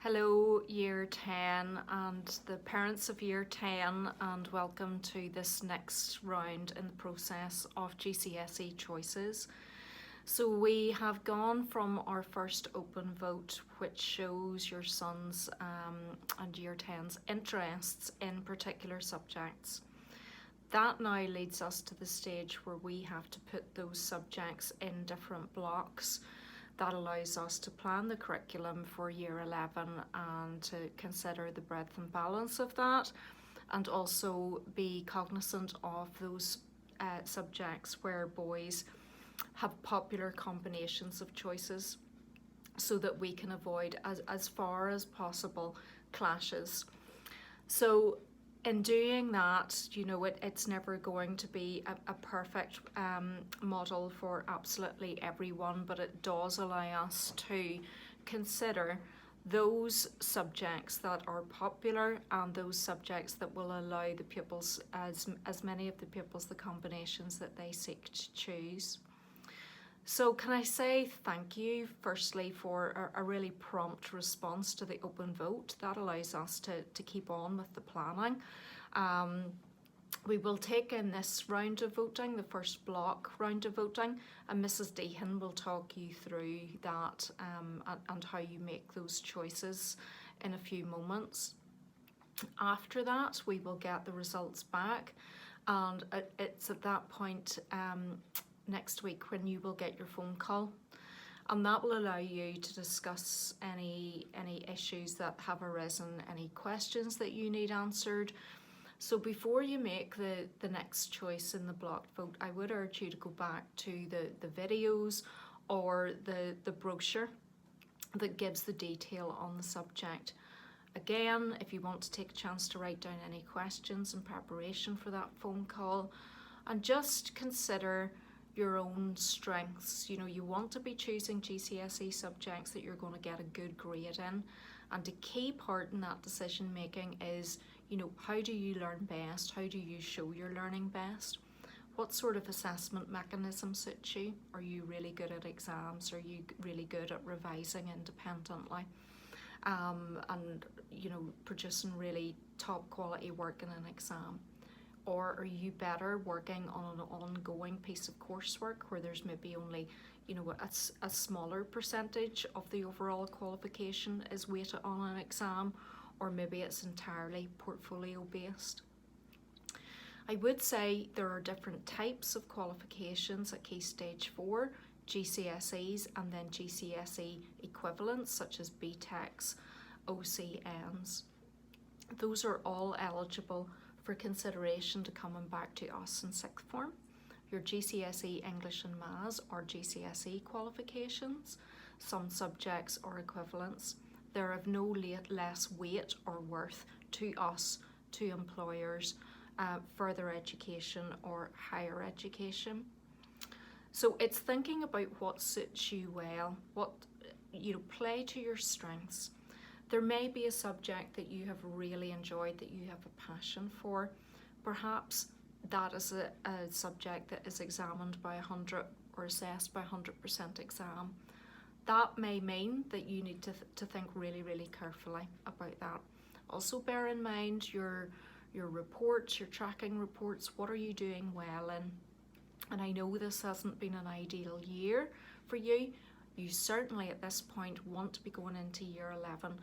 Hello Year 10 and the parents of Year 10, and welcome to this next round in the process of GCSE choices. So we have gone from our first open vote, which shows your son's and Year 10's interests in particular subjects. That now leads us to the stage where we have to put those subjects in different blocks. That allows us to plan the curriculum for Year 11 and to consider the breadth and balance of that, and also be cognizant of those subjects where boys have popular combinations of choices, so that we can avoid as far as possible clashes. So in doing that, it's never going to be a perfect model for absolutely everyone, but it does allow us to consider those subjects that are popular and those subjects that will allow the pupils, as many of the pupils, the combinations that they seek to choose. So can I say thank you firstly for a really prompt response to the open vote. That allows us to keep on with the planning. We will take in this round of voting, the first block round of voting, and Mrs. Deehan will talk you through that and how you make those choices in a few moments. After that, we will get the results back, and it's at that point next week when you will get your phone call, and that will allow you to discuss any issues that have arisen, any questions that you need answered. So before you make the next choice in the blocked vote, I would urge you to go back to the videos or the brochure that gives the detail on the subject. Again, if you want to take a chance to write down any questions in preparation for that phone call, and just consider your own strengths. You want to be choosing GCSE subjects that you're going to get a good grade in, and a key part in that decision making is, how do you learn best? How do you show your learning best? What sort of assessment mechanism suits you? Are you really good at exams? Are you really good at revising independently? And producing really top quality work in an exam? Or are you better working on an ongoing piece of coursework where there's maybe only, a smaller percentage of the overall qualification is weighted on an exam, or maybe it's entirely portfolio based? I would say there are different types of qualifications at Key Stage 4, GCSEs, and then GCSE equivalents such as BTECs, OCNs. Those are all eligible for consideration to coming back to us in sixth form. Your GCSE English and Maths are GCSE qualifications. Some subjects are equivalents. They're of no less weight or worth to us, to employers, further education or higher education. So it's thinking about what suits you well, what play to your strengths. There may be a subject that you have really enjoyed, that you have a passion for. Perhaps that is a subject that is examined by 100 or assessed by 100% exam. That may mean that you need to think really, really carefully about that. Also bear in mind your reports, your tracking reports. What are you doing well in? And I know this hasn't been an ideal year for you. You certainly at this point want to be going into Year 11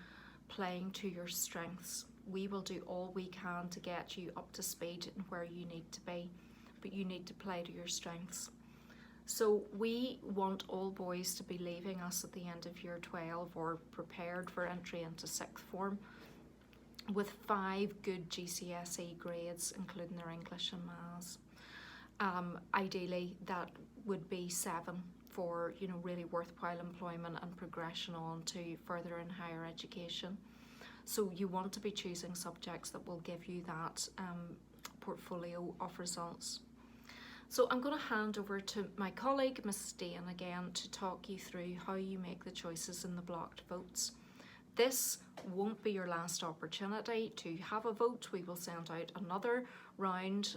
playing to your strengths. We will do all we can to get you up to speed in where you need to be, but you need to play to your strengths. So we want all boys to be leaving us at the end of Year 12 or prepared for entry into sixth form with 5 good GCSE grades, including their English and Maths. Ideally that would be 7 for really worthwhile employment and progression on to further and higher education. So you want to be choosing subjects that will give you that portfolio of results. So I'm going to hand over to my colleague Mrs. Dean again to talk you through how you make the choices in the blocked votes. This won't be your last opportunity to have a vote. We will send out another round.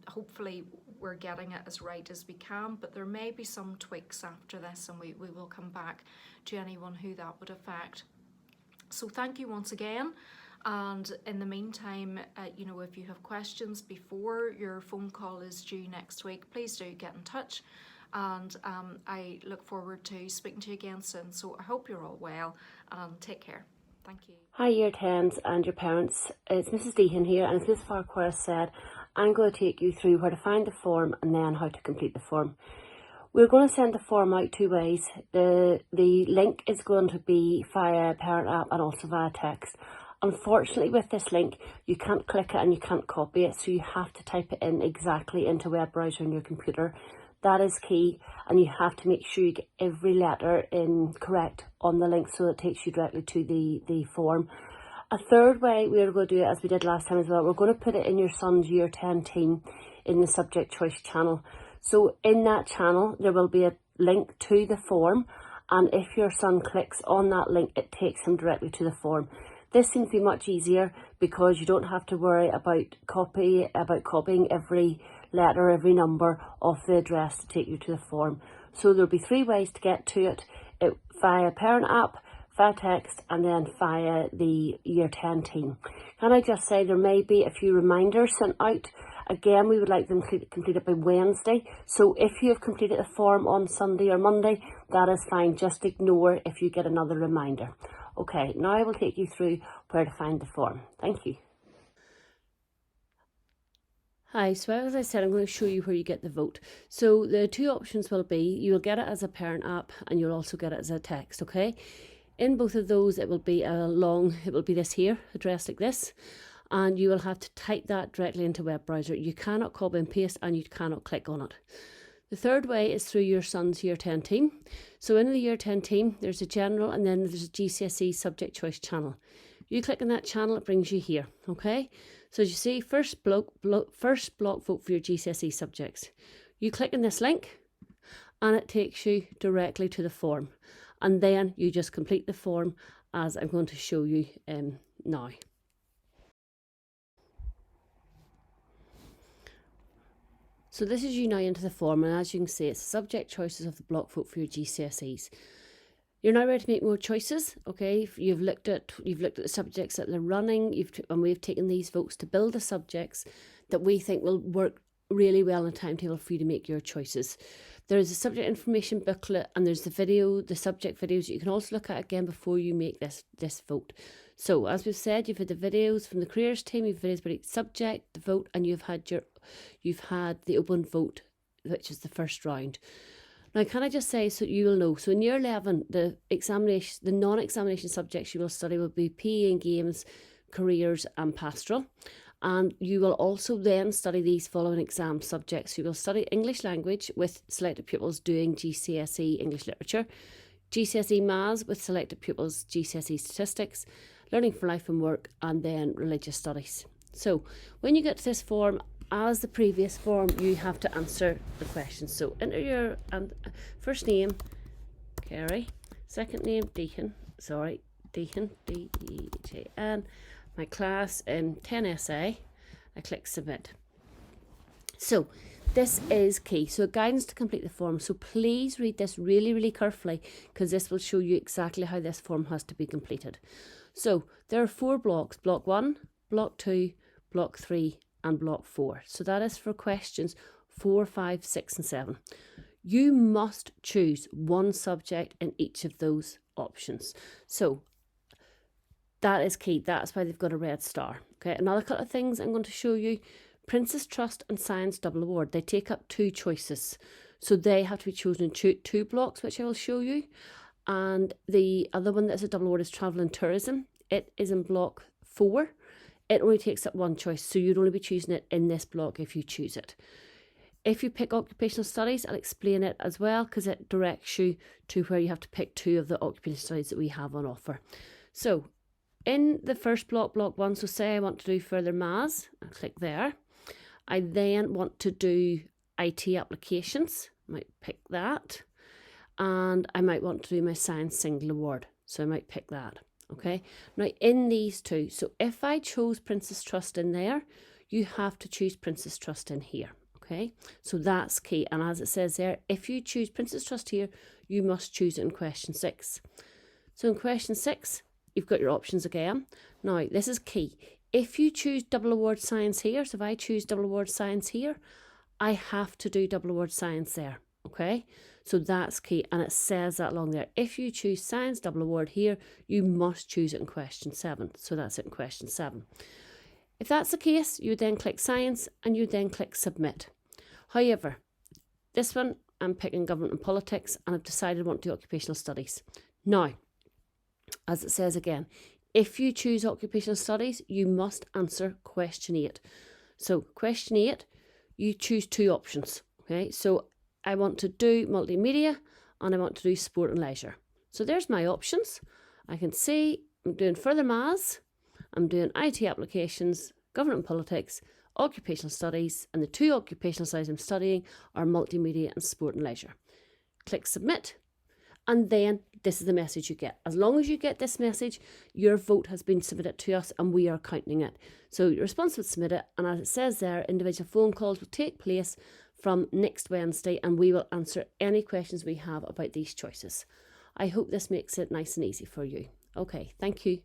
Hopefully we're getting it as right as we can, but there may be some tweaks after this, and we will come back to anyone who that would affect. So thank you once again. And in the meantime, if you have questions before your phone call is due next week, please do get in touch. And I look forward to speaking to you again soon. So I hope you're all well and take care. Thank you. Hi Year 10s and your parents, it's Mrs. Deehan here, and as Miss Farquhar said, I'm going to take you through where to find the form and then how to complete the form. We're going to send the form out 2 ways. The link is going to be via parent app and also via text. Unfortunately, with this link, you can't click it and you can't copy it, so you have to type it in exactly into a web browser on your computer. That is key, and you have to make sure you get every letter in correct on the link so it takes you directly to the form. A third way we're going to do it, as we did last time as well, we're going to put it in your son's Year 10 team in the subject choice channel. So in that channel, there will be a link to the form, and if your son clicks on that link, it takes him directly to the form. This seems to be much easier because you don't have to worry about copying every letter, every number off the address to take you to the form. So there'll be 3 ways to get to it via parent app, via text, and then via the Year 10 team. Can I just say there may be a few reminders sent out. Again, we would like them completed by Wednesday. So if you have completed a form on Sunday or Monday, that is fine. Just ignore if you get another reminder. Okay, now I will take you through where to find the form. Thank you. Hi, so as I said, I'm going to show you where you get the vote. So the 2 options will be, you will get it as a parent app and you'll also get it as a text, okay? In both of those, it will be this here, addressed like this, and you will have to type that directly into a web browser. You cannot copy and paste and you cannot click on it. The third way is through your son's Year 10 team. So in the Year 10 team, there's a general and then there's a GCSE subject choice channel. You click on that channel, it brings you here, okay? So as you see, first block vote for your GCSE subjects. You click on this link and it takes you directly to the form. And then you just complete the form as I'm going to show you now. So this is you now into the form, and as you can see, it's the subject choices of the block vote for your GCSEs. You're now ready to make more choices, okay? You've looked at the subjects that they're running, and we've taken these votes to build the subjects that we think will work really well in a timetable for you to make your choices. There is a subject information booklet, and there's the subject videos you can also look at again before you make this vote. So as we've said, you've had the videos from the careers team, you've videos about each subject, the vote, and you've had the open vote, which is the first round. Now, can I just say, so you will know, so in Year 11, the non-examination subjects you will study will be PE and games, careers and pastoral. And you will also then study these following exam subjects. You will study English language with selected pupils doing GCSE English literature, GCSE Maths with selected pupils GCSE statistics, learning for life and work, and then religious studies. So when you get to this form, as the previous form, you have to answer the questions. So enter your first name, Kerry, second name, Deehan, D-E-H-A-N, my class in 10 SA, I click submit. So this is key. So guidance to complete the form. So please read this really, really carefully because this will show you exactly how this form has to be completed. So there are 4 blocks, block 1, block 2, block 3, and block 4. So that is for questions 4, 5, 6, and 7. You must choose one subject in each of those options. So that is key. That's why they've got a red star. Okay, another couple of things I'm going to show you. Princess Trust and Science Double Award. They take up 2 choices. So they have to be chosen in 2 blocks, which I will show you. And the other one that's a double award is Travel and Tourism. It is in block 4. It only takes up 1 choice, so you'd only be choosing it in this block if you choose it. If you pick Occupational Studies, I'll explain it as well because it directs you to where you have to pick 2 of the Occupational Studies that we have on offer. So in the first block, block 1, so say I want to do further maths, I'll click there. I then want to do IT applications, I might pick that. And I might want to do my Science Single Award, so I might pick that. Okay, now in these 2, so if I chose Princess Trust in there, you have to choose Princess Trust in here. Okay, so that's key. And as it says there, if you choose Princess Trust here, you must choose it in question 6. So in question 6, you've got your options again. Now, this is key. If you choose double award science here, so if I choose double award science here, I have to do double award science there, okay? So that's key, and it says that along there. If you choose science double award here, you must choose it in question 7. So that's it in question 7. If that's the case, you then click science and you then click submit. However, this one I'm picking government and politics, and I've decided I want to do occupational studies. Now, as it says again, if you choose occupational studies, you must answer question 8. So question 8, you choose 2 options. Okay, so I want to do multimedia and I want to do sport and leisure. So there's my options. I can see I'm doing further maths, I'm doing IT applications, government and politics, occupational studies, and the 2 occupational studies I'm studying are multimedia and sport and leisure. Click submit, and then this is the message you get. As long as you get this message, your vote has been submitted to us and we are counting it. So your response was submitted, and as it says there, individual phone calls will take place from next Wednesday, and we will answer any questions we have about these choices. I hope this makes it nice and easy for you. Okay, thank you.